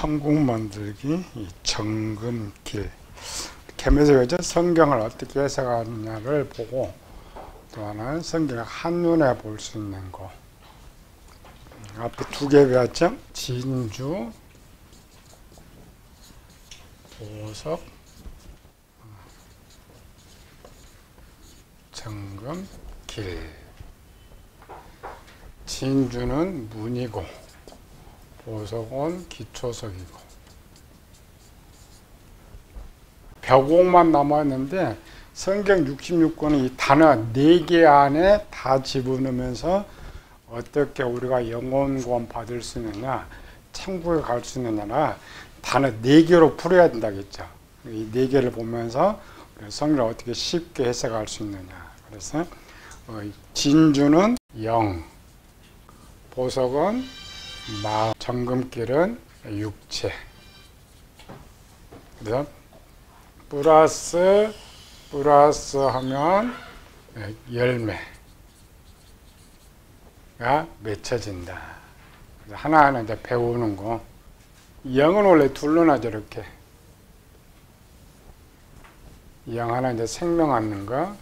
천국 만들기 이 정금길. 개매적이죠. 성경을 어떻게 해석하느냐를 보고, 또 하나는 성경을 한눈에 볼 수 있는 거. 앞에 두 개 배웠죠. 진주, 보석, 정금길. 진주는 문이고, 보석은 기초석이고. 벽옥만 남았는데 성경 66권의 이 단어 4개 안에 다 집어넣으면서 어떻게 우리가 영혼구원 받을 수 있느냐, 천국에 갈 수 있느냐나 단어 4개로 풀어야 된다겠죠. 이 4개를 보면서 성경을 어떻게 쉽게 해석할 수 있느냐. 그래서 진주는 영, 보석은 마음, 정금길은 육체. 그래서 플러스 하면 열매가 맺혀진다. 하나하나 이제 배우는 거. 영은 원래 둘로 나죠, 이렇게. 영 하나 이제 생명 얻는 거,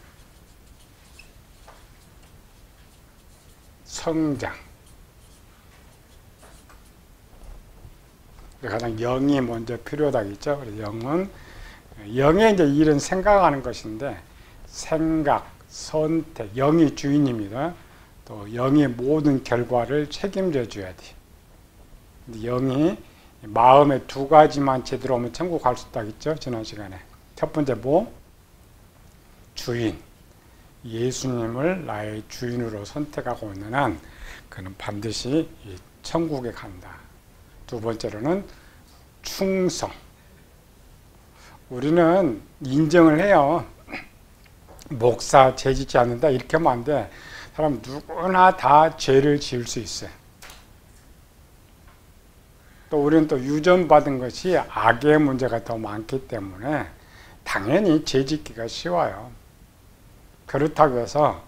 성장. 가장 영이 먼저 필요하다겠죠. 그래서 영의 이제 일은 생각하는 것인데, 생각, 선택, 영이 주인입니다. 또 영이 모든 결과를 책임져 줘야 돼. 영이 마음에 2가지만 제대로 오면 천국 갈 수 있다겠죠. 지난 시간에. 첫 번째 뭐? 주인. 예수님을 나의 주인으로 선택하고 있는 한 그는 반드시 천국에 간다. 두 번째로는 충성. 우리는 인정을 해요. 목사 죄짓지 않는다 이렇게 하면 안 돼. 사람 누구나 다 죄를 지을 수 있어요. 또 우리는 또 유전받은 것이 악의 문제가 더 많기 때문에 당연히 죄짓기가 쉬워요. 그렇다고 해서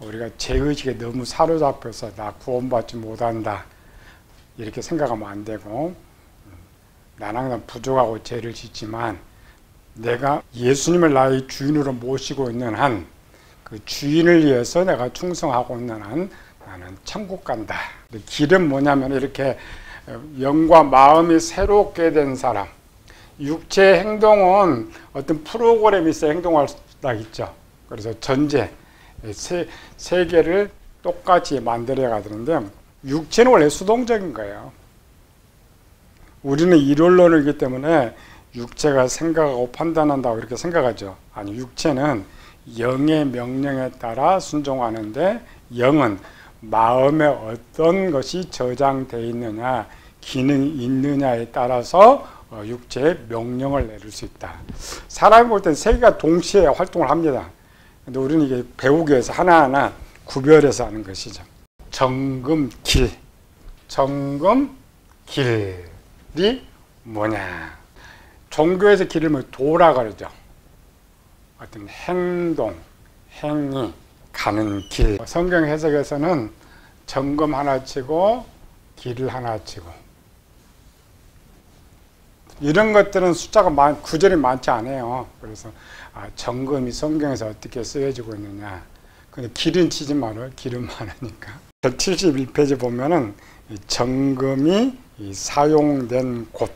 우리가 죄의식에 너무 사로잡혀서 나 구원받지 못한다 이렇게 생각하면 안 되고, 나는 항상 부족하고 죄를 짓지만 내가 예수님을 나의 주인으로 모시고 있는 한, 그 주인을 위해서 내가 충성하고 있는 한 나는 천국 간다. 길은 뭐냐면 이렇게 영과 마음이 새롭게 된 사람. 육체의 행동은 어떤 프로그램이 있어 행동할 수가 있죠. 그래서 전제 세 개를 똑같이 만들어 가는데, 육체는 원래 수동적인 거예요. 우리는 일원론이기 때문에 육체가 생각하고 판단한다고 이렇게 생각하죠. 아니, 육체는 영의 명령에 따라 순종하는데, 영은 마음에 어떤 것이 저장되어 있느냐, 기능이 있느냐에 따라서 육체의 명령을 내릴 수 있다. 사람이 볼 땐 세 개가 동시에 활동을 합니다. 근데 우리는 이게 배우기 위해서 하나하나 구별해서 하는 것이죠. 정금길. 정금길이 뭐냐. 종교에서 길을 뭐 도라 그러죠. 어떤 행동, 행위, 가는 길. 성경 해석에서는 정금 하나 치고 길 하나 치고. 이런 것들은 숫자가 구절이 많지 않아요. 그래서 정금이 성경에서 어떻게 쓰여지고 있느냐. 근데 길은 치지 말아요. 길은 많으니까. 71페이지 보면은 정금이 사용된 곳.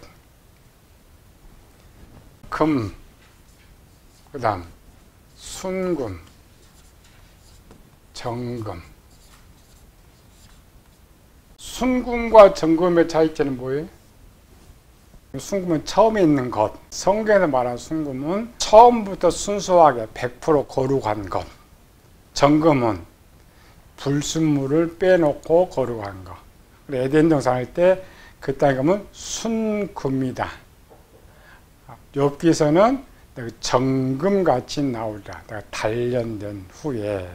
금, 그 다음 순금, 정금. 순금과 정금의 차이점은 뭐예요? 순금은 처음에 있는 것. 성경에서 말하는 순금은 처음부터 순수하게 100% 거룩한 것. 정금은 불순물을 빼놓고 거룩한 것. 에덴 동산 할 때 그 땅에 가면 순금이다. 욥기서는 정금같이 나오리라. 내가 단련된 후에.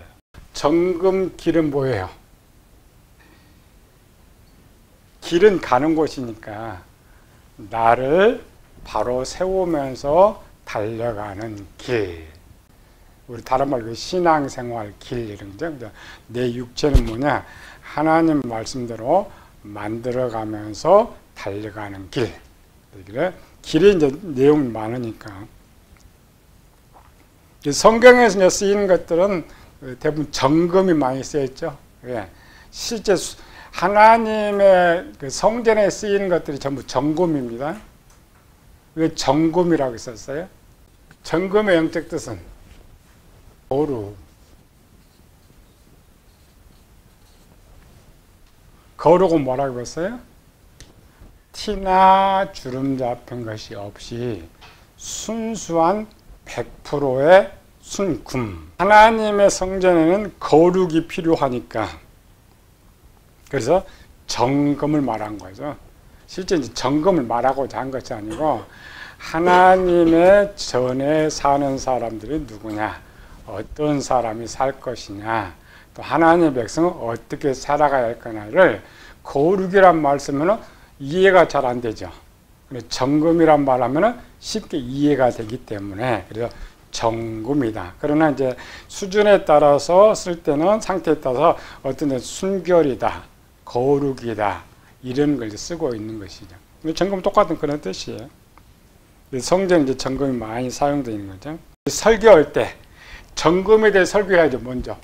정금길은 뭐예요? 길은 가는 곳이니까 나를 바로 세우면서 달려가는 길. 우리 다른 말로 신앙생활 길 이런 거죠. 내 육체는 뭐냐? 하나님 말씀대로 만들어가면서 달려가는 길. 길에 이제 내용이 많으니까. 성경에서 이제 쓰이는 것들은 대부분 정금이 많이 쓰여있죠. 예. 실제 하나님의 그 성전에 쓰이는 것들이 전부 정금입니다. 왜 정금이라고 썼어요? 정금의 영적 뜻은 거룩. 거룩은 뭐라고 했어요? 티나 주름 잡힌 것이 없이 순수한 100%의 순금. 하나님의 성전에는 거룩이 필요하니까 그래서 정금을 말한 거죠. 실제 이제 정금을 말하고자 한 것이 아니고 하나님의 전에 사는 사람들이 누구냐, 어떤 사람이 살 것이냐, 또 하나님의 백성은 어떻게 살아가야 할 거냐를 거룩이란 말 쓰면 이해가 잘 안 되죠. 정금이란 말 하면 쉽게 이해가 되기 때문에 그래서 정금이다. 그러나 이제 수준에 따라서 쓸 때는 상태에 따라서 어떤 데 순결이다, 거룩이다 이런 걸 쓰고 있는 것이죠. 정금 똑같은 그런 뜻이에요. 성전에 이제 정금이 많이 사용되어 있는 거죠. 설교할 때 정금에 대해 설교해야죠. 먼저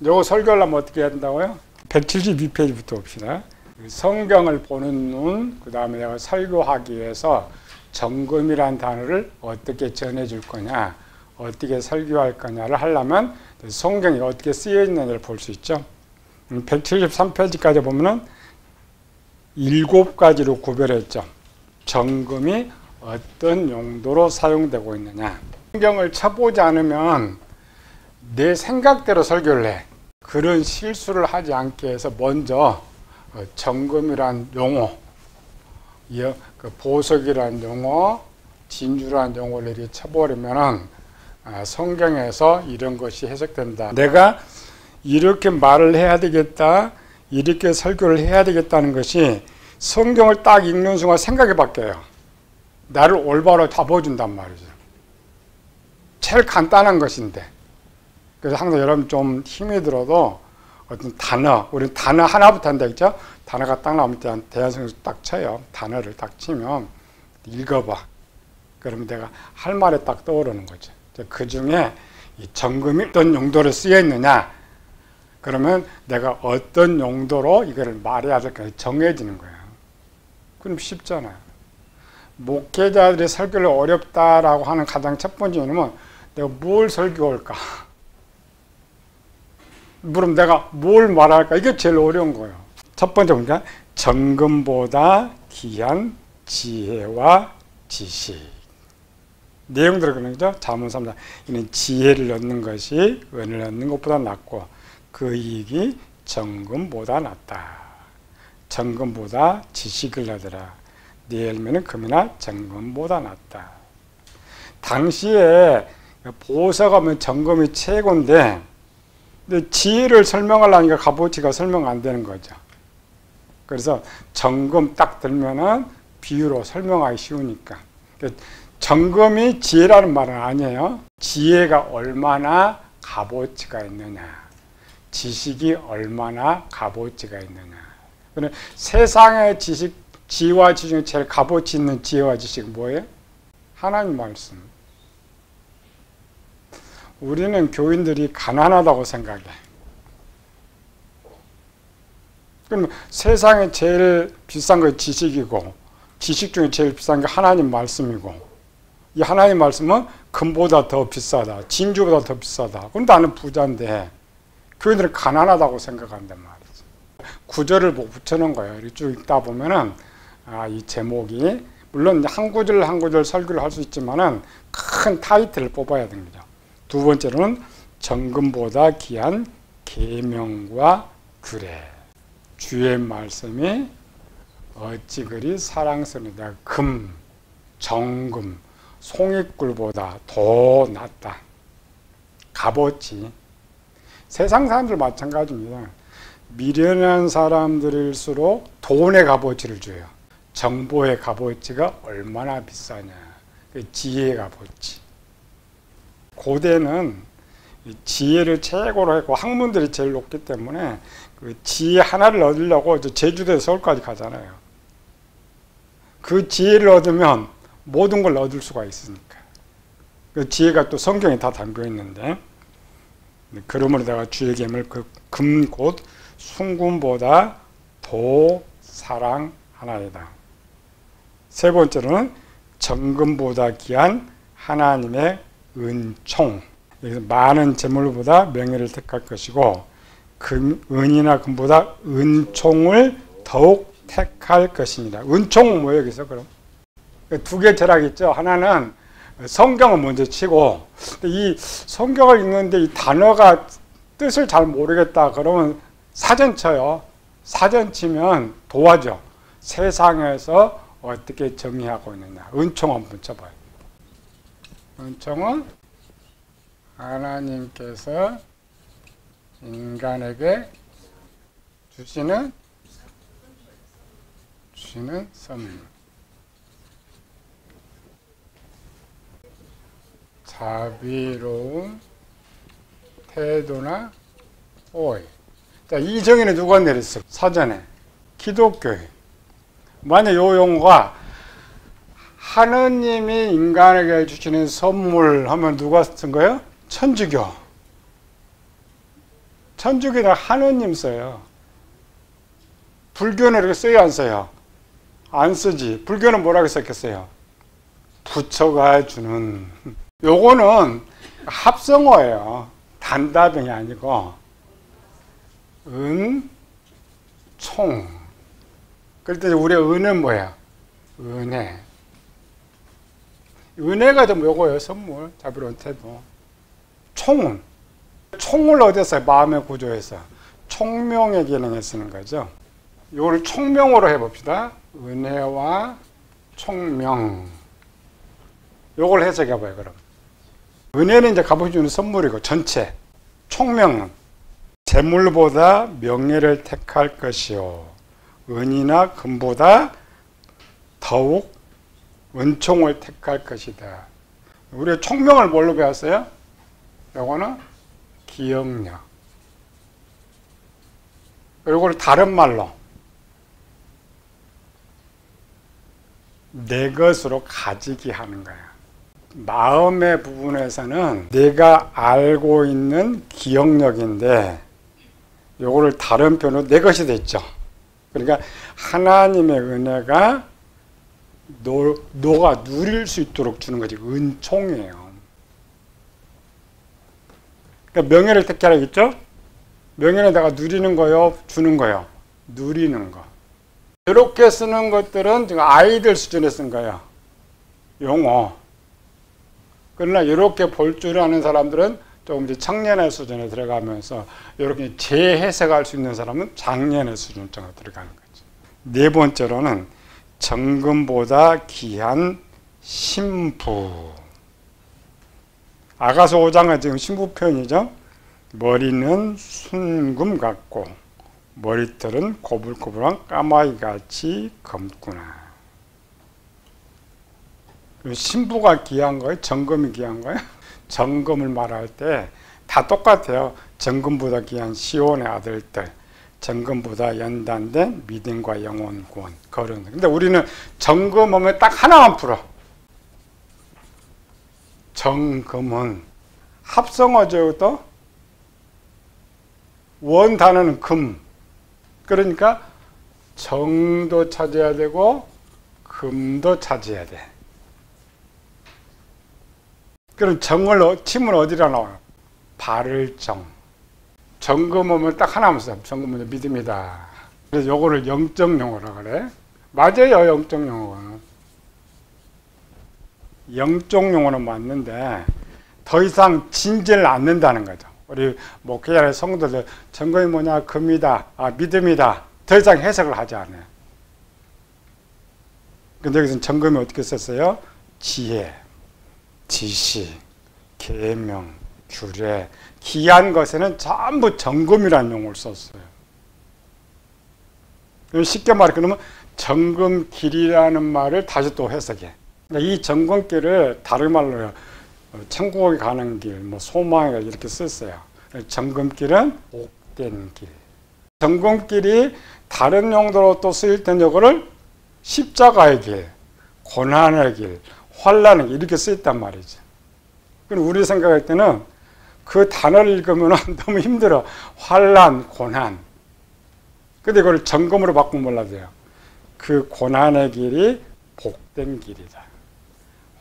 요거 설교하려면 어떻게 해야 된다고요? 172페이지부터 봅시다. 성경을 보는 눈, 그 다음에 내가 설교하기 위해서 정금이라는 단어를 어떻게 전해줄 거냐, 어떻게 설교할 거냐를 하려면 성경이 어떻게 쓰여 있는지를 볼 수 있죠. 173페이지까지 보면은 7가지로 구별했죠. 정금이 어떤 용도로 사용되고 있느냐. 성경을 쳐보지 않으면 내 생각대로 설교를 해. 그런 실수를 하지 않게 해서 먼저 정금이란 용어, 보석이란 용어, 진주란 용어를 이렇게 쳐버리면 성경에서 이런 것이 해석된다. 내가 이렇게 말을 해야 되겠다, 이렇게 설교를 해야 되겠다는 것이 성경을 딱 읽는 순간 생각이 바뀌어요. 나를 올바로 잡아준단 말이죠. 제일 간단한 것인데. 그래서 항상 여러분 좀 힘이 들어도 어떤 단어, 우리는 단어 하나부터 한다 했죠? 단어가 딱 나오면 대한성에서 딱 쳐요. 단어를 딱 치면 읽어봐. 그러면 내가 할 말에 딱 떠오르는 거죠. 그 중에 이 정금이 어떤 용도로 쓰여 있느냐? 그러면 내가 어떤 용도로 이거를 말해야 될까 정해지는 거예요. 그럼 쉽잖아요. 목회자들이 설교를 어렵다라고 하는 가장 첫 번째 이유는 내가 뭘 설교할까? 그럼 내가 뭘 말할까? 이게 제일 어려운 거예요. 첫 번째 보니까 정금보다 귀한 지혜와 지식. 내용들을 그런 거죠. 자문 3장. 이는 지혜를 얻는 것이 은을 얻는 것보다 낫고 그 이익이 정금보다 낫다. 정금보다 지식을 얻으라. 네 열매는 금이나 정금보다 낫다. 당시에 보석하면 정금이 최고인데 근데 지혜를 설명하려니까 값어치가 설명 안 되는 거죠. 그래서 정금 딱 들면은 비유로 설명하기 쉬우니까. 정금이 지혜라는 말은 아니에요. 지혜가 얼마나 값어치가 있느냐, 지식이 얼마나 값어치가 있느냐. 세상의 지식, 지혜와 지식 중에 제일 값어치 있는 지혜와 지식은 뭐예요? 하나님 말씀. 우리는 교인들이 가난하다고 생각해. 그럼 세상에 제일 비싼 게 지식이고 지식 중에 제일 비싼 게 하나님 말씀이고 이 하나님 말씀은 금보다 더 비싸다. 진주보다 더 비싸다. 그럼 나는 부자인데 교인들은 가난하다고 생각한단 말이지. 구절을 뭐 붙여놓은 거예요. 이렇게 쭉 읽다 보면은 이 제목이 물론 한 구절 한 구절 설교를 할 수 있지만은 큰 타이틀을 뽑아야 됩니다. 두 번째로는 정금보다 귀한 계명과 규례. 주의 말씀이 어찌 그리 사랑스러우냐. 금, 정금, 송이꿀보다 더 낫다. 값어치. 세상 사람들 마찬가지입니다. 미련한 사람들일수록 돈의 값어치를 줘요. 정보의 값어치가 얼마나 비싸냐. 지혜의 값어치. 고대는 지혜를 최고로 했고 학문들이 제일 높기 때문에 그 지혜 하나를 얻으려고 제주도에서 서울까지 가잖아요. 그 지혜를 얻으면 모든 걸 얻을 수가 있으니까. 그 지혜가 또 성경에 다 담겨 있는데, 그러므로 내가 주의 계명을 그 금 곧 순금보다 더 사랑하나이다. 세 번째로는 정금보다 귀한 하나님의 은총. 여기서 많은 재물보다 명예를 택할 것이고, 은이나 금보다 은총을 더욱 택할 것입니다. 은총은 뭐예요, 여기서 그럼? 두 개 철학이 있죠. 하나는 성경을 먼저 치고, 이 성경을 읽는데 이 단어가 뜻을 잘 모르겠다 그러면 사전 쳐요. 사전 치면 도와줘. 세상에서 어떻게 정의하고 있느냐. 은총 한번 쳐봐요. 은총은 하나님께서 인간에게 주시는 선물. 자비로운 태도나 호의. 자, 이 정의는 누가 내렸어? 사전에. 기독교에. 만약 이 용어가 하느님이 인간에게 주시는 선물 하면 누가 쓴 거예요? 천주교. 천주교는 하느님 써요. 불교는 이렇게 써요, 안 써요? 안 쓰지. 불교는 뭐라고 썼겠어요? 부처가 주는. 요거는 합성어예요. 단답형이 아니고 총. 그럴 때 우리의 은은 뭐야? 은혜. 은혜가 좀 요거예요. 선물. 자비로운 태도. 총은. 총을 어디서 써요? 마음의 구조에서. 총명의 기능에 쓰는 거죠. 요거를 총명으로 해봅시다. 은혜와 총명. 요걸 해석해봐요, 그럼. 은혜는 이제 값을 주는 선물이고, 전체. 총명은 재물보다 명예를 택할 것이요. 은이나 금보다 더욱 은총을 택할 것이다. 우리 총명을 뭘로 배웠어요? 요거는 기억력. 요걸 다른 말로 내 것으로 가지기 하는 거야. 마음의 부분에서는 내가 알고 있는 기억력인데 요거를 다른 표현으로 내 것이 됐죠. 그러니까 하나님의 은혜가 너가 누릴 수 있도록 주는 거지. 은총이에요. 그러니까 명예를 택하라 했죠? 명예는 내가 누리는 거요, 주는 거요. 누리는 거. 이렇게 쓰는 것들은 지금 아이들 수준에 쓴 거예요. 용어. 그러나 이렇게 볼 줄 아는 사람들은 조금 이제 청년의 수준에 들어가면서 이렇게 재해석할 수 있는 사람은 장년의 수준으로 들어가는 거죠. 네 번째로는 정금보다 귀한 신부. 아가서 5장은 지금 신부 표현이죠. 머리는 순금 같고 머리털은 고불고불한 까마귀같이 검구나. 신부가 귀한 거예요? 정금이 귀한 거예요? 정금을 말할 때 다 똑같아요. 정금보다 귀한 시온의 아들들, 정금보다 연단된 믿음과 영혼 구원, 거룩. 근데 우리는 정금 하면 딱 하나만 풀어. 정금은 합성어죠. 또 원 단어는 금. 그러니까 정도 찾아야 되고 금도 찾아야 돼. 그럼 정을 치면 어디라 나와요? 발을정. 정금하면 딱 하나만 써. 정금은 믿음이다. 그래서 요거를 영적 용어라 그래. 맞아요, 영적 용어는. 영적 용어는 맞는데 더 이상 진지를 않는다는 거죠. 우리 목회자의 성도들 정금이 뭐냐? 금이다. 믿음이다. 더 이상 해석을 하지 않아요. 근데 여기서는 정금이 어떻게 썼어요? 지혜, 지식, 계명, 규례, 귀한 것에는 전부 정금이라는 용어를 썼어요. 쉽게 말해 그러면 정금길이라는 말을 다시 또 해석해. 이 정금길을 다른 말로 천국에 가는 길, 소망의 길 이렇게 썼어요. 정금길은 옥된 길. 정금길이 다른 용도로 또 쓰일 땐 이거를 십자가의 길, 고난의 길, 환난의 길 이렇게 쓰였단 말이죠. 그럼 우리 생각할 때는 그 단어를 읽으면 너무 힘들어. 환난, 고난. 근데 그걸 점검으로 바꾸면 몰라 돼요. 그 고난의 길이 복된 길이다.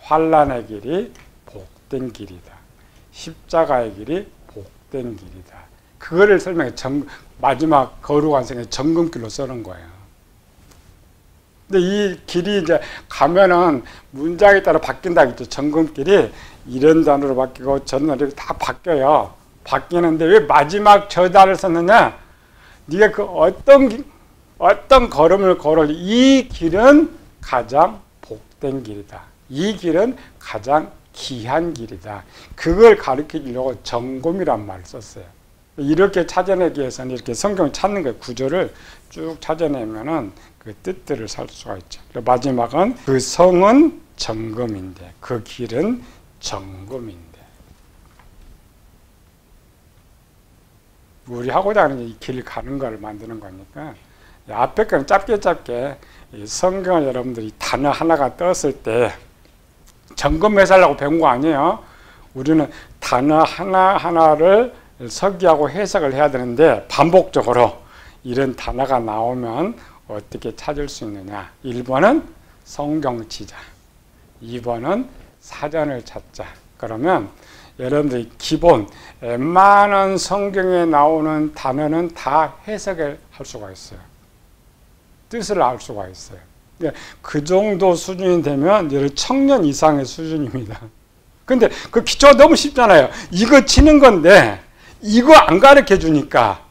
환난의 길이 복된 길이다. 십자가의 길이 복된 길이다. 그거를 설명해. 마지막 거룩한 생의 점검길로 쓰는 거예요. 근데 이 길이 이제 가면은 문장에 따라 바뀐다 했죠. 점검길이 이런 단어로 바뀌고 저런 단어로 다 바뀌어요. 바뀌는데 왜 마지막 저 단어를 썼느냐? 네가 그 어떤 걸음을 걸을 이 길은 가장 복된 길이다. 이 길은 가장 귀한 길이다. 그걸 가르쳐 주려고 점검이란 말을 썼어요. 이렇게 찾아내기 위해서는 이렇게 성경을 찾는 거예요. 구조를 쭉 찾아내면은 그 뜻들을 살 수가 있죠. 마지막은 그 성은 점검인데 그 길은 점검인데 우리 하고자 하는 이 길 가는 걸 만드는 거니까 앞에 거는 짧게 성경을 여러분들이 단어 하나가 떴을 때 점검해달라고 배운 거 아니에요. 우리는 단어 하나하나를 서기하고 해석을 해야 되는데 반복적으로 이런 단어가 나오면 어떻게 찾을 수 있느냐. 1번은 성경 지자, 2번은 사전을 찾자. 그러면 여러분들이 기본 웬만한 성경에 나오는 단어는 다 해석을 할 수가 있어요. 뜻을 알 수가 있어요. 그 정도 수준이 되면 청년 이상의 수준입니다. 근데 그 기초가 너무 쉽잖아요. 이거 치는 건데 이거 안 가르쳐 주니까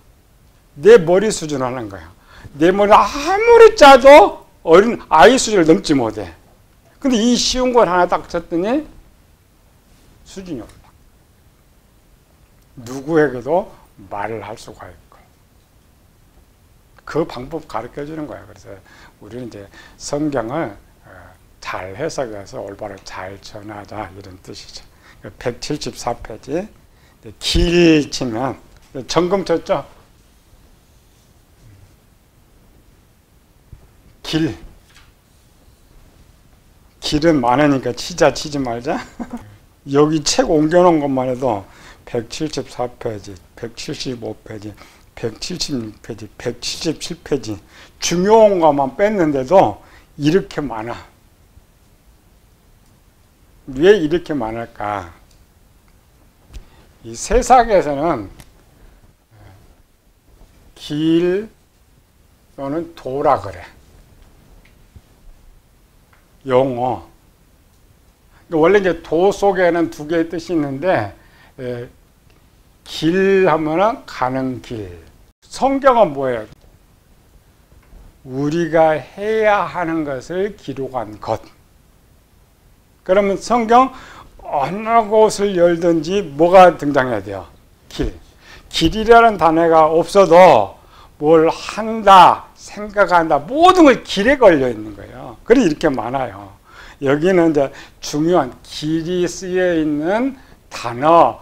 내 머리 수준 하는 거야. 내 머리 아무리 짜도 어린 아이 수준을 넘지 못해. 근데 이 쉬운 걸 하나 딱 쳤더니 수준이 올라. 누구에게도 말을 할 수가 있고. 그 방법 가르쳐 주는 거야. 그래서 우리는 이제 성경을 잘 해석해서 올바로 잘 전하자 이런 뜻이죠. 174페이지 길 치면 점검 쳤죠? 길은 많으니까 치지 말자. 여기 책 옮겨놓은 것만 해도 174페이지, 175페이지, 176페이지, 177페이지 중요한 것만 뺐는데도 이렇게 많아. 왜 이렇게 많을까? 이 세상에서는 길 또는 도라 그래. 용어. 원래 이제 도 속에는 두 개의 뜻이 있는데 길 하면은 가는 길. 성경은 뭐예요? 우리가 해야 하는 것을 기록한 것. 그러면 성경 어느 곳을 열든지 뭐가 등장해야 돼요? 길. 길이라는 단어가 없어도 뭘 한다, 생각한다, 모든 걸 길에 걸려 있는 거예요. 그래서 이렇게 많아요. 여기는 이제 중요한 길이 쓰여 있는 단어의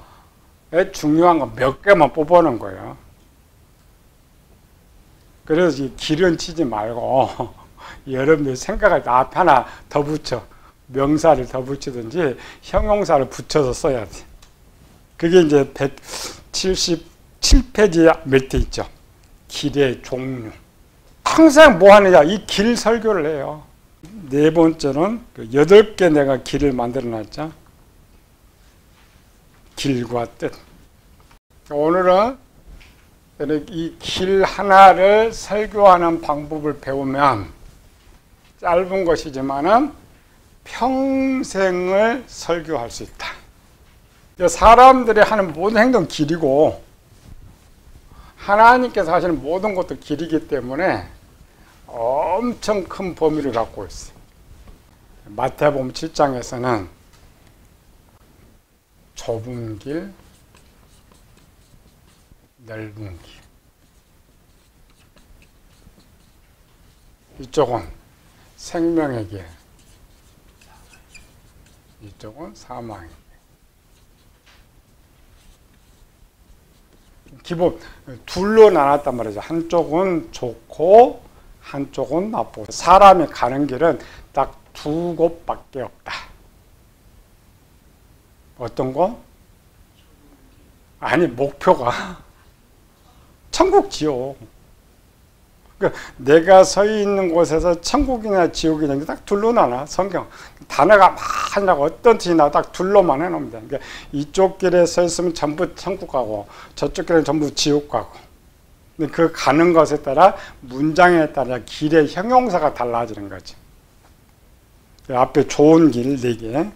중요한 거 몇 개만 뽑아놓은 거예요. 그래서 이 길은 치지 말고 여러분들 생각할 때 앞에 하나 더 붙여. 명사를 더 붙이든지 형용사를 붙여서 써야 돼. 그게 이제 177페이지 밑에 있죠. 길의 종류. 항상 뭐 하느냐? 이 길 설교를 해요. 네 번째는 8개 내가 길을 만들어 놨죠. 길과 뜻. 오늘은 이 길 하나를 설교하는 방법을 배우면 짧은 것이지만은 평생을 설교할 수 있다. 사람들이 하는 모든 행동 길이고 하나님께서 하시는 모든 것도 길이기 때문에 엄청 큰 범위를 갖고 있어요. 마태복음 7장에서는 좁은 길, 넓은 길. 이쪽은 생명의 길, 이쪽은 사망의 길. 기본 둘로 나눴단 말이죠. 한쪽은 좋고 한쪽은 나쁘고 사람이 가는 길은 딱 두 곳밖에 없다. 어떤 곳? 아니 목표가 천국 지옥. 그러니까 내가 서 있는 곳에서 천국이냐 지옥이냐 딱 둘로 나눠. 성경 단어가 많이 어떤 뜻이 나와 딱 둘로만 해놓으면 돼. 그러니까 이쪽 길에 서 있으면 전부 천국 가고 저쪽 길에는 전부 지옥 가고. 근데 그 가는 것에 따라 문장에 따라 길의 형용사가 달라지는 거지. 앞에 좋은 길 4개,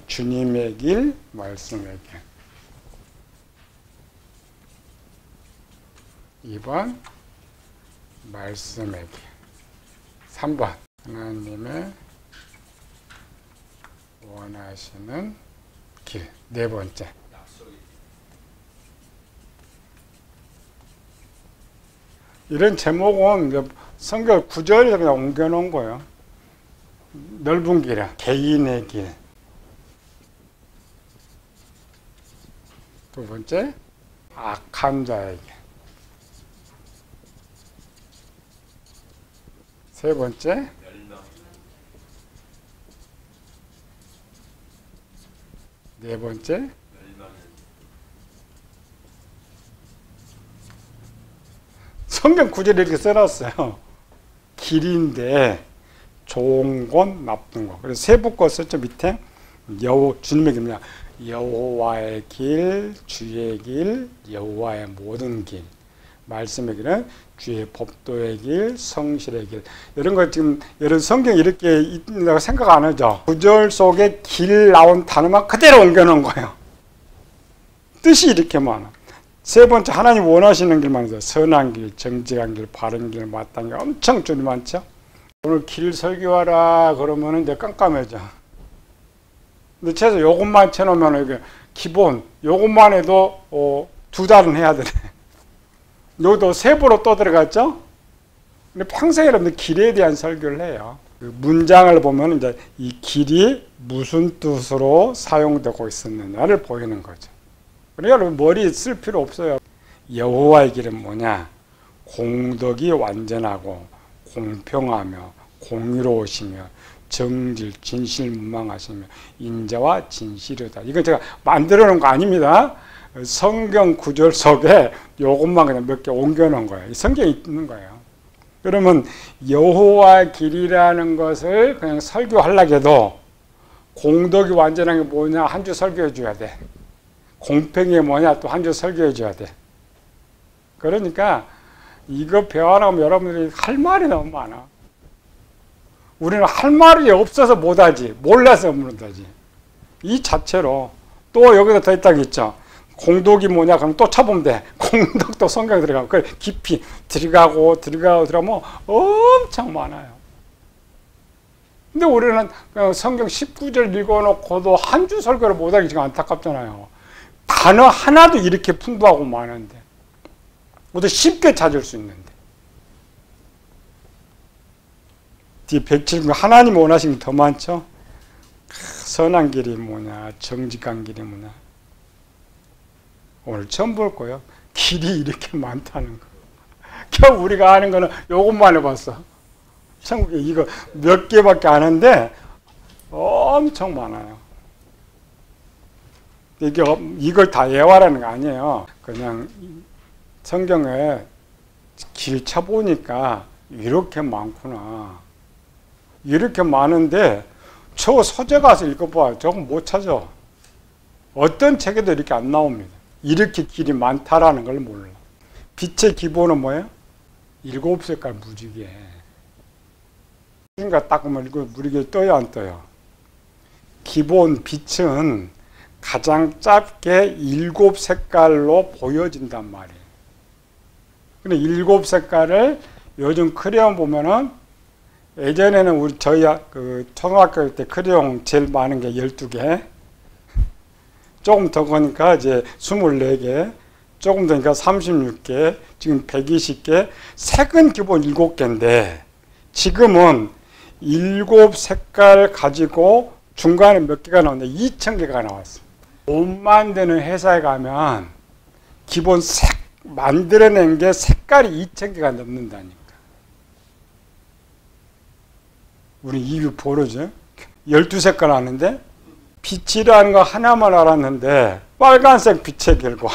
주님의 길, 말씀의 길. 2번 말씀의 길. 3번 하나님의 원하시는 길. 4번째 이런 제목은 성경 구절에 그냥 옮겨놓은 거예요. 넓은 길이야. 개인의 길. 두 번째 악한 자의 길. 세 번째 네 번째 성경 구절에 이렇게 써놨어요. 길인데 좋은 곳, 나쁜 곳. 그래서 세 묶어 썼죠. 밑에 주님의 길이냐. 여호와의 길, 주의 길, 여호와의 모든 길. 말씀의 길은 주의 법도의 길, 성실의 길. 이런 거 지금 여러분 성경 이렇게 있다고 생각 안 하죠. 구절 속에 길 나온 단어만 그대로 옮겨놓은 거예요. 뜻이 이렇게 많아. 세 번째 하나님 원하시는 길만 있어요. 선한 길, 정직한 길, 바른 길, 마땅한 길. 엄청 줄이 많죠. 오늘 길 설교하라 그러면 이제 깜깜해져. 근데 최소 요것만 쳐놓으면 이게 기본 요것만 해도 2달은 해야 되네. 여기도 세부로 또 들어갔죠? 근데 평생 여러분들 길에 대한 설교를 해요. 그 문장을 보면 이제 이 길이 무슨 뜻으로 사용되고 있었느냐를 보이는 거죠. 그러니까 여러분 머리 쓸 필요 없어요. 여호와의 길은 뭐냐? 공덕이 완전하고 공평하며 공의로우시며 정질, 진실무망하시며 인자와 진실이다. 이건 제가 만들어 놓은 거 아닙니다. 성경 구절 속에 요것만 그냥 몇 개 옮겨 놓은 거예요. 성경에 있는 거예요. 그러면 여호와 길이라는 것을 그냥 설교하려고 해도 공덕이 완전한 게 뭐냐 한 주 설교해 줘야 돼. 공평이 뭐냐 또 한 주 설교해 줘야 돼. 그러니까 이거 배워나가면 여러분들이 할 말이 너무 많아. 우리는 할 말이 없어서 못하지. 몰라서 못하지. 이 자체로 또 여기다 더 있다고 했죠. 공덕이 뭐냐 그럼 또 쳐보면 돼. 공덕도 성경에 들어가고 그래 깊이 들어가면 엄청 많아요. 근데 우리는 성경 19절 읽어놓고도 한 주 설교를 못하기 지금 안타깝잖아요. 단어 하나도 이렇게 풍부하고 많은데 모두 쉽게 찾을 수 있는데 뒤에 107번 하나님 원하시는 게 더 많죠. 선한 길이 뭐냐 정직한 길이 뭐냐 오늘 처음 볼 거예요. 길이 이렇게 많다는 거. 겨우 우리가 아는 거는 요것만 해봤어. 천국에 이거 몇 개밖에 안 하는데 엄청 많아요. 이걸 다 외워라는 거 아니에요. 그냥 성경에 길 쳐보니까 이렇게 많구나. 이렇게 많은데 저 서재 가서 읽어봐. 저건 못 찾아. 어떤 책에도 이렇게 안 나옵니다. 이렇게 길이 많다라는 걸 몰라. 빛의 기본은 뭐예요? 7색깔 무지개. 그러니까 딱 보면 이거 무지개 떠요 안 떠요? 기본 빛은 가장 짧게 7색깔로 보여진단 말이에요. 근데 7색깔을 요즘 크레용 보면은 예전에는 저희 초등학교 때 크레용 제일 많은 게 12개. 조금 더 거니까 이제 24개, 조금 더니까 36개, 지금 120개, 색은 기본 7개인데 지금은 7색깔 가지고 중간에 몇 개가 나오는데 2,000개가 나왔어요. 옷 만드는 회사에 가면 기본 색 만들어낸 게 색깔이 2,000개가 넘는다니까. 우리 입이 보르죠. 12색깔 아는데 빛이라는 거 하나만 알았는데 빨간색 빛의 길과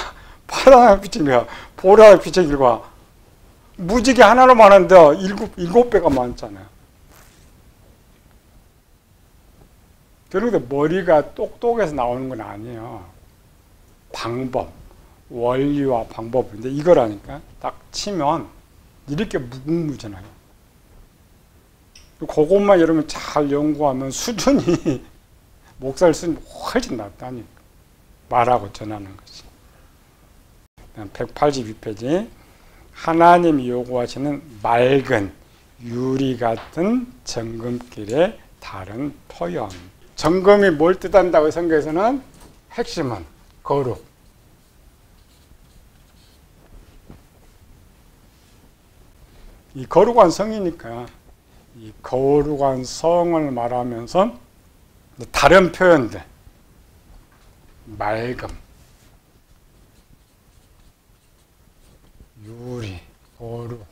파란색 빛의 길과 보라색 빛의 길과 무지개 하나로만 하는데 일곱 배가 많잖아요. 그런데 머리가 똑똑해서 나오는 건 아니에요. 방법, 원리와 방법인데 이거라니까 딱 치면 이렇게 무궁무진해요. 그것만 여러분 잘 연구하면 수준이 목사일 수준이 훨씬 낫다니까. 말하고 전하는 것이. 182페이지. 하나님이 요구하시는 맑은 유리 같은 정금길의 다른 표현. 정금이 뭘 뜻한다고 성경에서는 핵심은 거룩. 이 거룩한 성이니까 이 거룩한 성을 말하면서 다른 표현들, 맑음, 유리, 거룩,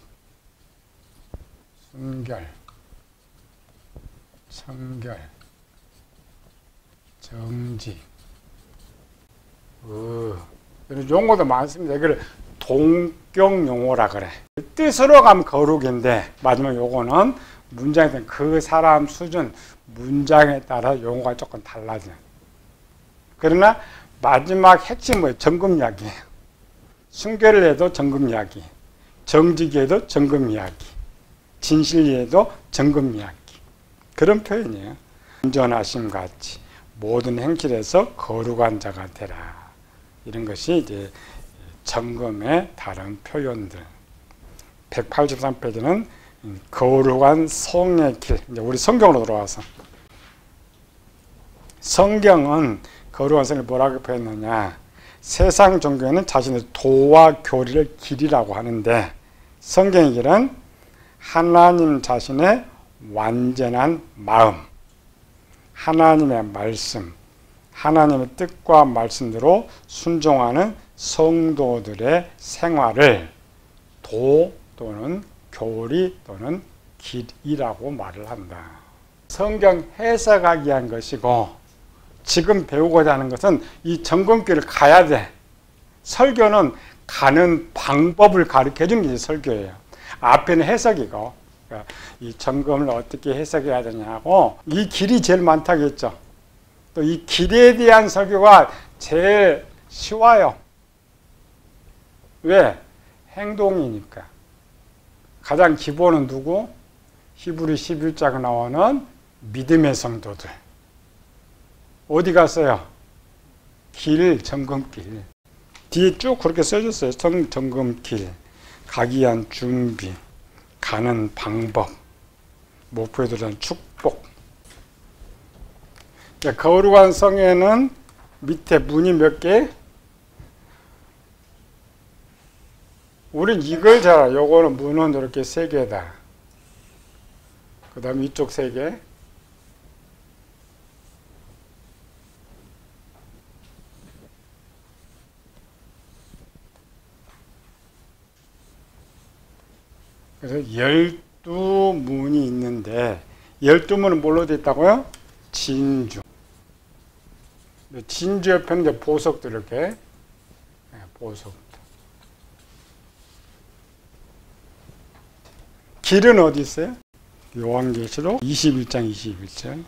순결, 청결, 정직, 이런 용어도 많습니다. 이걸 동격 용어라 그래. 뜻으로 가면 거룩인데 마지막 요거는 문장에 따른 그 사람 수준, 문장에 따라 용어가 조금 달라져요. 그러나 마지막 핵심 뭐예요? 정금 이야기예요. 순결을 해도 정금 이야기, 정직해도 정금 이야기, 진실해도 정금 이야기. 그런 표현이에요. 온전하심 같이 모든 행실에서 거룩한 자가 되라. 이런 것이 이제 정금의 다른 표현들. 183페이지는 거룩한 성의 길. 이제 우리 성경으로 돌아와서 성경은 거룩한 성을 뭐라고 표현했느냐? 세상 종교에는 자신의 도와 교리를 길이라고 하는데 성경의 길은 하나님 자신의 완전한 마음, 하나님의 말씀, 하나님의 뜻과 말씀대로 순종하는 성도들의 생활을 도 또는 교리 또는 길이라고 말을 한다. 성경 해석하기 위한 것이고 지금 배우고자 하는 것은 이 정금길을 가야 돼. 설교는 가는 방법을 가르쳐 주는 게 설교예요. 앞에는 해석이고 그러니까 이 정금을 어떻게 해석해야 되냐고 이 길이 제일 많다겠죠. 또 이 길에 대한 설교가 제일 쉬워요. 왜? 행동이니까. 가장 기본은 누구? 히브리 11장에 나오는 믿음의 성도들. 어디 갔어요? 길, 정금길. 뒤에 쭉 그렇게 써졌어요. 정금길, 가기 위한 준비, 가는 방법, 목표에 대한 축복. 거룩한 성에는 밑에 문이 몇 개? 우린 이걸 잘 알아. 요거는 문은 이렇게 3개다. 그 다음에 이쪽 3개. 그래서 12문이 있는데 12문은 뭘로 되어 있다고요? 진주. 진주 옆에는 이제 보석들 이렇게 보석. 길은 어디 있어요? 요한계시록 21장 21절.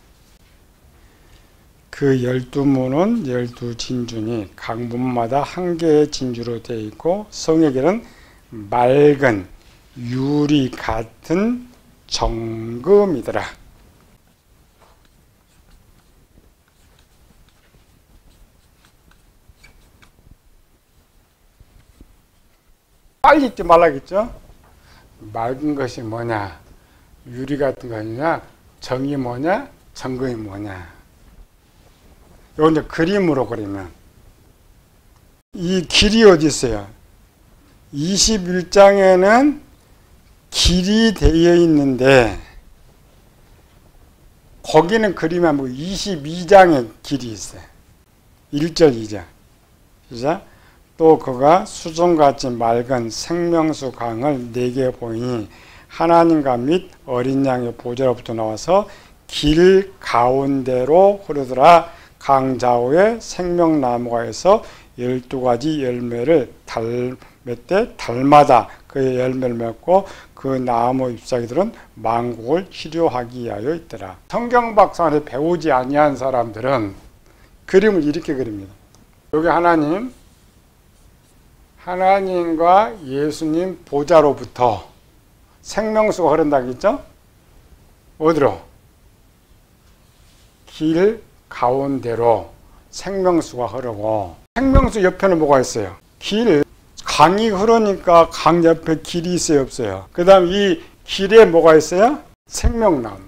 그 12문은 12진주니 각 문마다 한 개의 진주로 되어 있고 성의 길은 맑은 유리 같은 정금이더라. 빨리 잊지 말라겠죠? 맑은 것이 뭐냐? 유리 같은 것이냐? 정이 뭐냐? 정금이 뭐냐? 이거 이제 그림으로 그리면 이 길이 어디 있어요? 21장에는 길이 되어 있는데 거기는 그림에 뭐 22장의 길이 있어요. 1절 2절. 시작. 또 그가 수정같이 맑은 생명수 강을 4개 보이니 하나님과 및 어린 양의 보좌로부터 나와서 길 가운데로 흐르더라. 강 좌우에 생명나무가 있어 12가지 열매를 맺되 달마다 그의 열매를 맺고 그 나무 잎사귀들은 만국을 치료하기 위하여 있더라. 성경 박사를 배우지 아니한 사람들은 그림을 이렇게 그립니다. 여기 하나님과 예수님 보좌로부터 생명수가 흐른다고 했죠? 어디로? 길 가운데로 생명수가 흐르고, 생명수 옆에는 뭐가 있어요? 강이 흐르니까 강 옆에 길이 있어요, 없어요? 그 다음 이 길에 뭐가 있어요? 생명나무.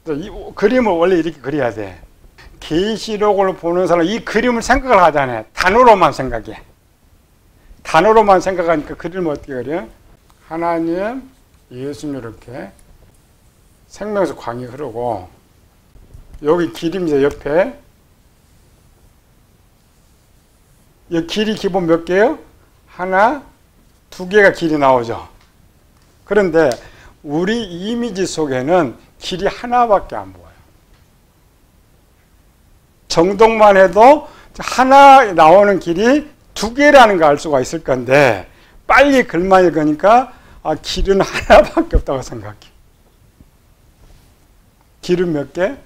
이 그림을 원래 이렇게 그려야 돼. 계시록을 보는 사람 이 그림을 생각을 하잖아요. 단어로만 생각해. 단어로만 생각하니까 그림을 어떻게 그려? 하나님, 예수님 이렇게 생명수 강이 흐르고 여기 길입니다. 옆에 이 길이 기본 몇 개요? 하나, 두 개가 길이 나오죠. 그런데 우리 이미지 속에는 길이 하나밖에 안 보여요. 정독만 해도 하나 나오는 길이 두 개라는 거 알 수가 있을 건데 빨리 글만 읽으니까 길은 하나밖에 없다고 생각해. 길은 몇 개?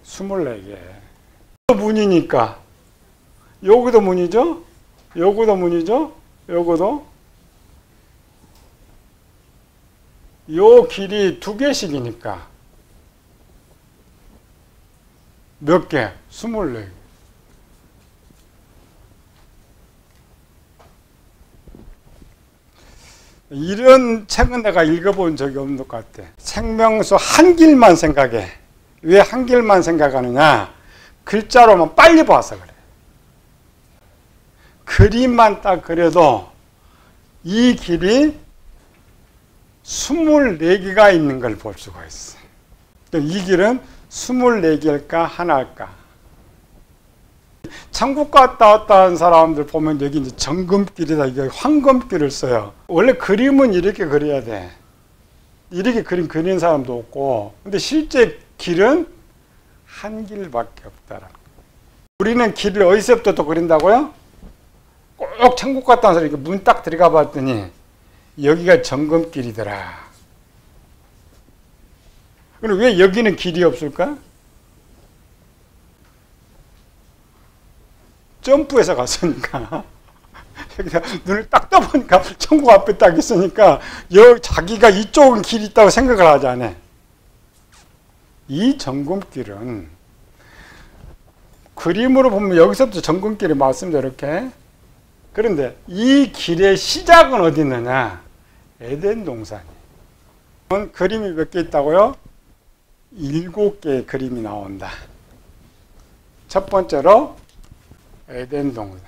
24개. 문이니까 여기도 문이죠? 여기도 문이죠? 여기도 요 길이 두 개씩이니까 몇 개? 24개. 이런 책은 내가 읽어본 적이 없는 것 같아. 생명수 한 길만 생각해. 왜 한 길만 생각하느냐? 글자로만 빨리 봐서 그래. 그림만 딱 그려도 이 길이 24개가 있는 걸 볼 수가 있어. 이 길은 24개일까 하나일까? 천국 갔다 왔다 한 사람들 보면 여기 이제 정금길이다, 이게 황금길을 써요. 원래 그림은 이렇게 그려야 돼. 이렇게 그림 그리는 사람도 없고, 근데 실제 길은 한 길밖에 없다라. 우리는 길을 어디서부터 또 그린다고요? 꼭 천국 갔다 온 사람이 문 딱 들어가 봤더니 여기가 정금길이더라. 그럼 왜 여기는 길이 없을까? 점프해서 갔으니까. 여기다 눈을 딱 떠보니까 천국 앞에 딱 있으니까 자기가 이쪽은 길이 있다고 생각을 하지 않아. 이 정금길은 그림으로 보면 여기서부터 정금길이 맞습니다. 이렇게. 그런데 이 길의 시작은 어디 있느냐? 에덴 동산이에요. 그림이 몇 개 있다고요? 7개의 그림이 나온다. 첫 번째로 에덴 동산,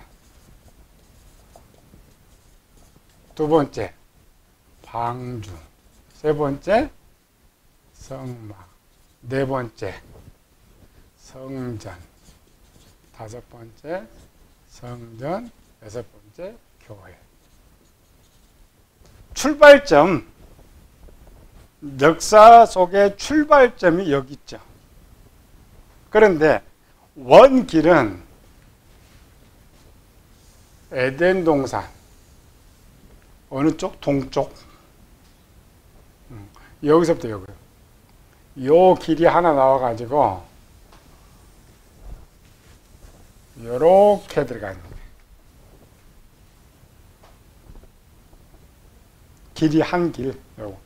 두 번째 방주, 세 번째 성막, 네 번째 성전, 다섯 번째 성전, 여섯 번째 교회. 출발점, 역사 속의 출발점이 여기 있죠. 그런데 원길은 에덴 동산, 어느 쪽? 동쪽. 여기서부터 여기요. 요 길이 하나 나와가지고 요렇게 들어가 있는 거예요. 길이 한 길, 요거.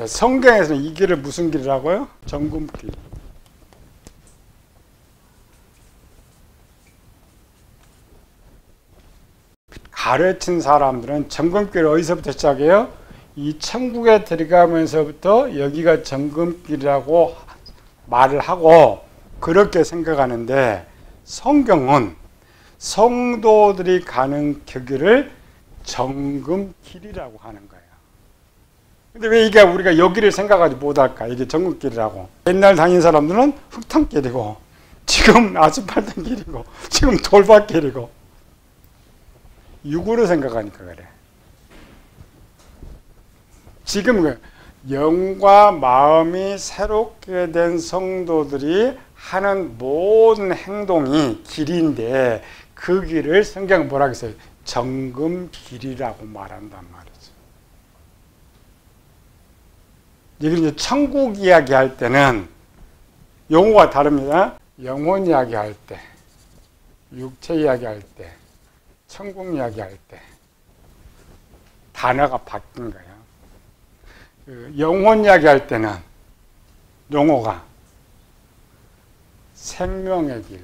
성경에서는 이 길을 무슨 길이라고요? 정금길. 가르친 사람들은 정금길 어디서부터 시작해요? 이 천국에 들어가면서부터 여기가 정금길이라고 말을 하고 그렇게 생각하는데, 성경은 성도들이 가는 그 길을 정금길이라고 하는 거예요. 근데 왜 이게 우리가 여기를 생각하지 못할까? 이게 전국길이라고. 옛날 다닌 사람들은 흙탕길이고, 지금 아스팔트 길이고, 지금 돌밭길이고, 육으로 생각하니까 그래. 지금 영과 마음이 새롭게 된 성도들이 하는 모든 행동이 길인데, 그 길을 성경은 뭐라 했어요? 정금길이라고 말한단 말이죠. 이걸 이제 천국 이야기할 때는 용어가 다릅니다. 영혼 이야기할 때, 육체 이야기할 때, 천국 이야기할 때 단어가 바뀐 거예요. 영혼 이야기할 때는 용어가 생명의 길,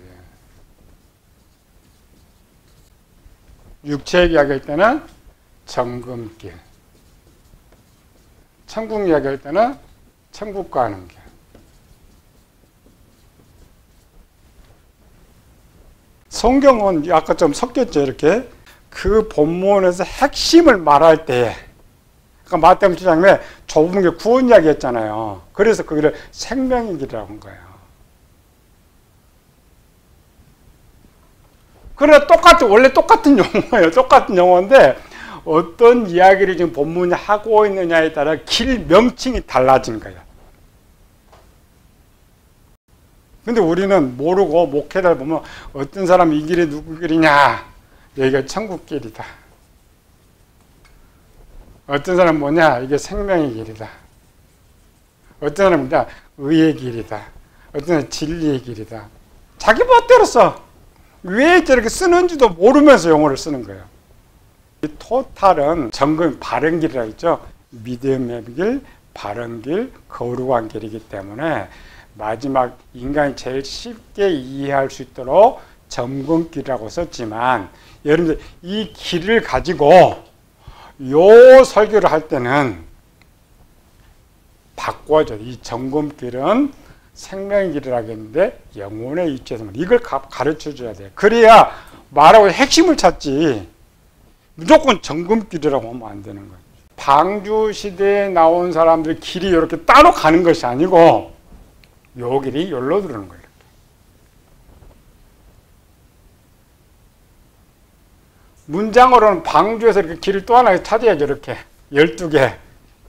육체 이야기할 때는 정금길, 천국 이야기할 때는 천국 가는 길. 성경은 아까 좀 섞였죠, 이렇게. 그 본문에서 핵심을 말할 때, 그러니까 마태복음 7장에 좁은 게 구원 이야기했잖아요. 그래서 거기를 생명의 길이라고 한 거예요. 그러나 원래 똑같은 용어예요. 똑같은 용어인데, 어떤 이야기를 지금 본문이 하고 있느냐에 따라 길 명칭이 달라진 거예요. 근데 우리는 모르고 목회를 보면 어떤 사람이 이 길이 누구 길이냐? 여기가 천국 길이다. 어떤 사람은 뭐냐? 이게 생명의 길이다. 어떤 사람은 뭐냐? 의의 길이다. 어떤 사람은 진리의 길이다. 자기 멋대로 써. 왜 저렇게 쓰는지도 모르면서 용어를 쓰는 거예요. 이 토탈은 정금 바른 길이라 했죠. 믿음의 길, 바른 길, 거룩한 길이기 때문에 마지막 인간이 제일 쉽게 이해할 수 있도록 점검길이라고 썼지만, 여러분들 이 길을 가지고 요 설교를 할 때는 바꿔줘. 이 점검길은 생명의 길이라고 했는데 영혼의 위치에서 이걸 가르쳐 줘야 돼. 그래야 말하고 핵심을 찾지. 무조건 점검길이라고 하면 안 되는 거예요. 방주 시대에 나온 사람들 길이 이렇게 따로 가는 것이 아니고 요 길이 여기로 들어오는 거예요. 문장으로는 방주에서 이렇게 길을 또 하나 찾아야죠. 이렇게 12개.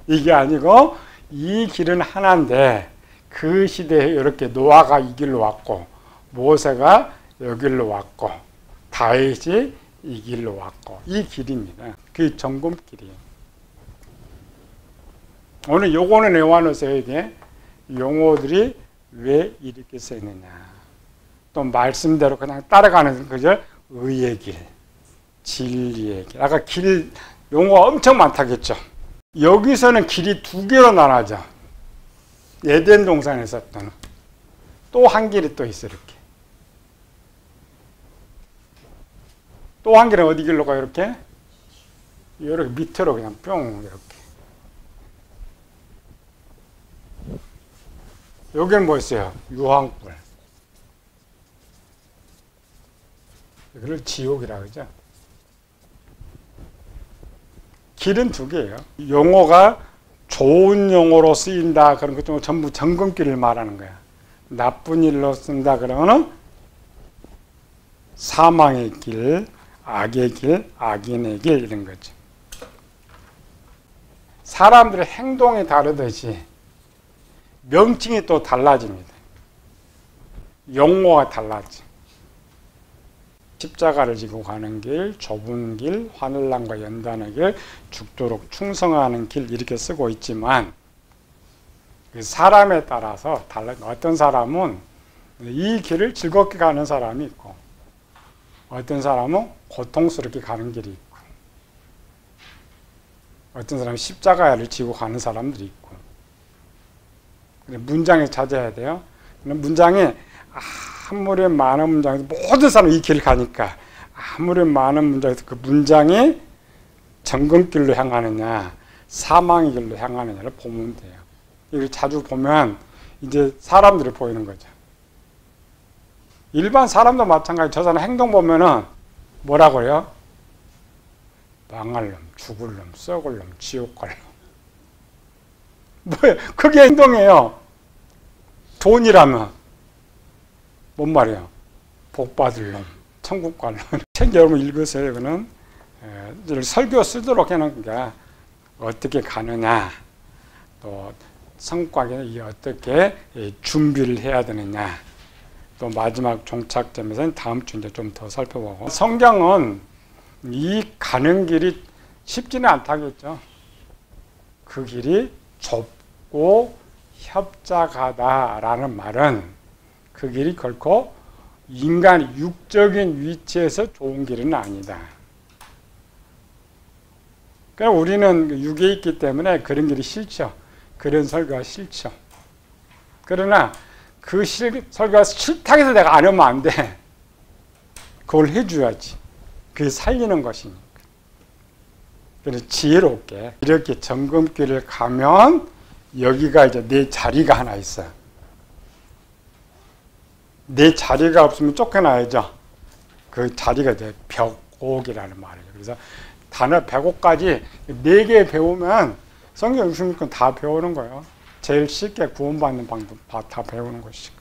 이게 아니고 이 길은 하나인데 그 시대에 이렇게 노아가 이 길로 왔고 모세가 여기로 왔고 다윗이 이 길로 왔고 이 길입니다. 그게 점검길이에요. 오늘 요거는 외워놓으세요. 이게 용어들이 왜 이렇게 쓰느냐. 또 말씀대로 그냥 따라가는 거죠. 의의 길, 진리의 길. 아까 길 용어가 엄청 많다겠죠. 여기서는 길이 두 개로 나눠져. 에덴 동산에 있었던 또 한 길이 또 있어. 이렇게 또 한 길은 어디 길로 가요? 이렇게 밑으로 그냥 뿅 이렇게. 여기는 뭐였어요? 유황불. 이걸 지옥이라고 하죠. 길은 두 개예요. 용어가 좋은 용어로 쓰인다 그런 것 전부 점검길을 말하는 거야. 나쁜 일로 쓴다 그러면은 사망의 길, 악의 길, 악인의 길 이런 거죠. 사람들의 행동이 다르듯이 명칭이 또 달라집니다. 용어가 달라져. 십자가를 지고 가는 길, 좁은 길, 하늘남과 연단의 길, 죽도록 충성하는 길 이렇게 쓰고 있지만 사람에 따라서 달라. 어떤 사람은 이 길을 즐겁게 가는 사람이 있고 어떤 사람은 고통스럽게 가는 길이 있고 어떤 사람은 십자가를 지고 가는 사람들이 있고 문장에 찾아야 돼요. 문장에 아무리 많은 문장에서 모든 사람이 이 길을 가니까 아무리 많은 문장에서 그 문장이 정금길로 향하느냐 사망의 길로 향하느냐를 보면 돼요. 이걸 자주 보면 이제 사람들이 보이는 거죠. 일반 사람도 마찬가지. 저 사람 행동 보면은 뭐라고 해요? 망할 놈, 죽을 놈, 썩을 놈, 지옥 갈 놈. 뭐예요? 그게 행동이에요. 돈이라면 뭔 말이에요? 복 받을 놈, 천국 갈 놈. 책 여러분 읽으세요. 이거는 설교 쓰도록 해놓은 게 어떻게 가느냐, 또 성곽에 어떻게 준비를 해야 되느냐, 또 마지막 종착점에서는 다음 주 이제 좀 더 살펴보고. 성경은 이 가는 길이 쉽지는 않다겠죠. 그 길이 좁고 협착하다라는 말은 그 길이 결코 인간 육적인 위치에서 좋은 길은 아니다. 그러니까 우리는 육에 있기 때문에 그런 길이 싫죠. 그런 설교가 싫죠. 그러나 그 설교가 싫다고 해서 내가 안 하면 안 돼. 그걸 해줘야지. 그게 살리는 것이니까. 그래서 지혜롭게 이렇게 점검길을 가면 여기가 이제 내 자리가 하나 있어요. 내 자리가 없으면 쫓겨나야죠. 그 자리가 이제 벽옥이라는 말이에요. 그래서 단어 100억까지 4개 배우면 성경 66권 다 배우는 거예요. 제일 쉽게 구원받는 방법 다 배우는 것이죠.